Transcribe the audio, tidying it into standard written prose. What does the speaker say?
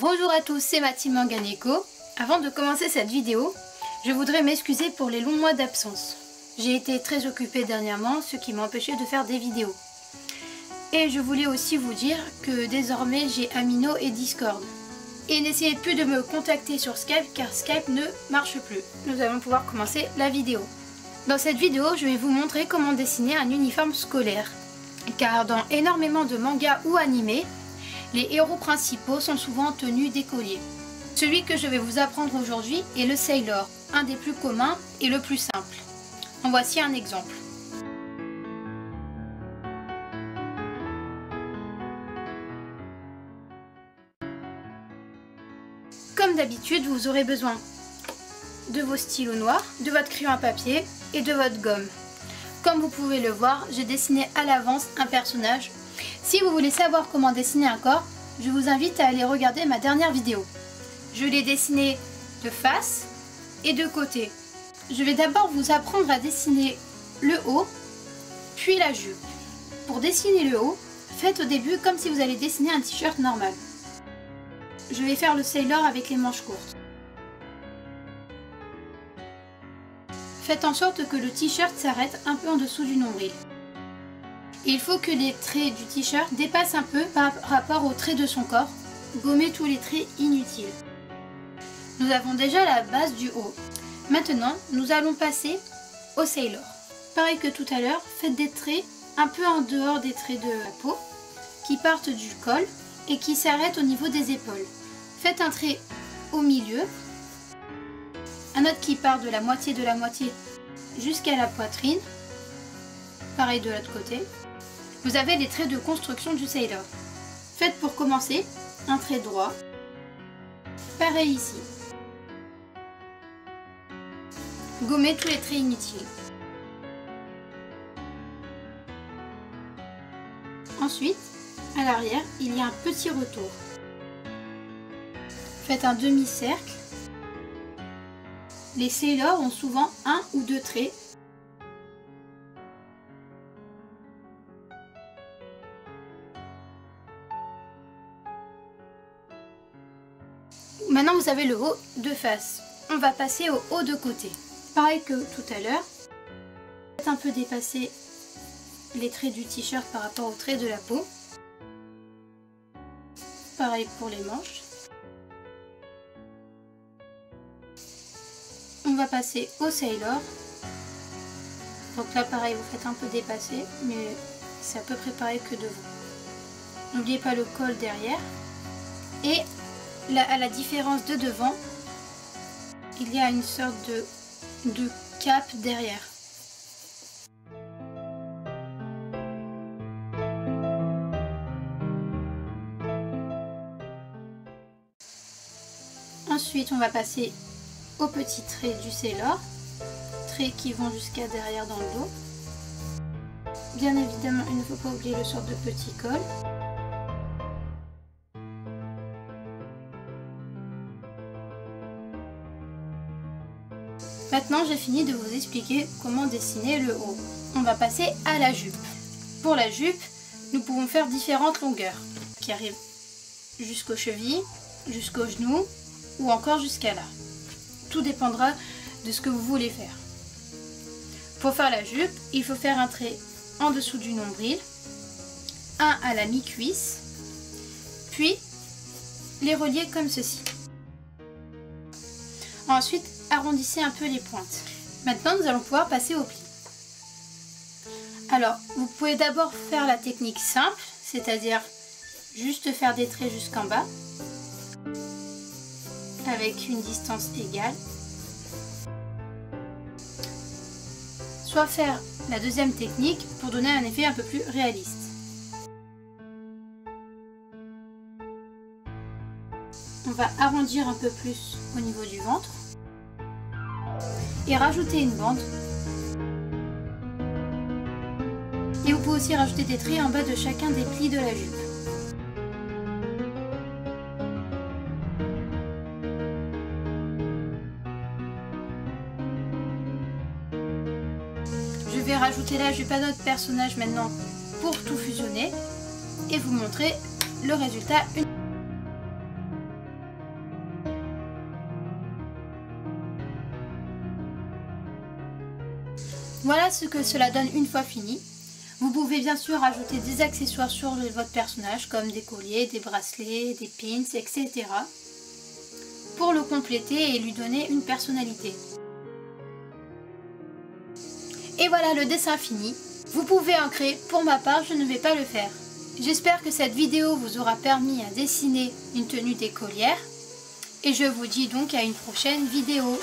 Bonjour à tous, c'est Mathilde Manganeko. Avant de commencer cette vidéo, je voudrais m'excuser pour les longs mois d'absence. J'ai été très occupée dernièrement, ce qui m'a empêché de faire des vidéos. Et je voulais aussi vous dire que désormais j'ai Amino et Discord. Et n'essayez plus de me contacter sur Skype car Skype ne marche plus. Nous allons pouvoir commencer la vidéo. Dans cette vidéo, je vais vous montrer comment dessiner un uniforme scolaire. Car dans énormément de mangas ou animés, les héros principaux sont souvent tenus d'écoliers. Celui que je vais vous apprendre aujourd'hui est le Sailor, un des plus communs et le plus simple. En voici un exemple. Comme d'habitude, vous aurez besoin de vos stylos noirs, de votre crayon à papier et de votre gomme. Comme vous pouvez le voir, j'ai dessiné à l'avance un personnage. Si vous voulez savoir comment dessiner un corps, je vous invite à aller regarder ma dernière vidéo. Je l'ai dessiné de face et de côté. Je vais d'abord vous apprendre à dessiner le haut, puis la jupe. Pour dessiner le haut, faites au début comme si vous allez dessiner un t-shirt normal. Je vais faire le Sailor avec les manches courtes. Faites en sorte que le t-shirt s'arrête un peu en dessous du nombril. Il faut que les traits du t-shirt dépassent un peu par rapport aux traits de son corps. Gommez tous les traits inutiles. Nous avons déjà la base du haut. Maintenant, nous allons passer au Sailor. Pareil que tout à l'heure, faites des traits un peu en dehors des traits de la peau, qui partent du col et qui s'arrêtent au niveau des épaules. Faites un trait au milieu, un autre qui part de la moitié jusqu'à la poitrine. Pareil de l'autre côté. Vous avez les traits de construction du Sailor. Faites pour commencer un trait droit. Pareil ici. Gommez tous les traits inutiles. Ensuite, à l'arrière, il y a un petit retour. Faites un demi-cercle. Les Sailors ont souvent un ou deux traits. Maintenant vous avez le haut de face. On va passer au haut de côté. Pareil que tout à l'heure. Faites un peu dépasser les traits du t-shirt par rapport aux traits de la peau. Pareil pour les manches. On va passer au Sailor. Donc là pareil, vous faites un peu dépasser, mais c'est à peu près pareil que devant. N'oubliez pas le col derrière. Et là, à la différence de devant, il y a une sorte de cape derrière. Ensuite, on va passer aux petits traits du Sailor, traits qui vont jusqu'à derrière dans le dos. Bien évidemment, il ne faut pas oublier le sort de petit col. Maintenant, j'ai fini de vous expliquer comment dessiner le haut. On va passer à la jupe. Pour la jupe, nous pouvons faire différentes longueurs qui arrivent jusqu'aux chevilles, jusqu'aux genoux ou encore jusqu'à là. Tout dépendra de ce que vous voulez faire. Pour faire la jupe, il faut faire un trait en dessous du nombril, un à la mi-cuisse, puis les relier comme ceci. Ensuite, arrondissez un peu les pointes. Maintenant, nous allons pouvoir passer au pli. Alors, vous pouvez d'abord faire la technique simple, c'est-à-dire juste faire des traits jusqu'en bas, avec une distance égale. Soit faire la deuxième technique pour donner un effet un peu plus réaliste. On va arrondir un peu plus au niveau du ventre et rajouter une bande. Et vous pouvez aussi rajouter des traits en bas de chacun des plis de la jupe. Je vais rajouter la jupe à notre personnage maintenant pour tout fusionner et vous montrer le résultat. Voilà ce que cela donne une fois fini. Vous pouvez bien sûr ajouter des accessoires sur votre personnage comme des colliers, des bracelets, des pins, etc. pour le compléter et lui donner une personnalité. Et voilà le dessin fini. Vous pouvez en créer, pour ma part je ne vais pas le faire. J'espère que cette vidéo vous aura permis à dessiner une tenue d'écolière et je vous dis donc à une prochaine vidéo.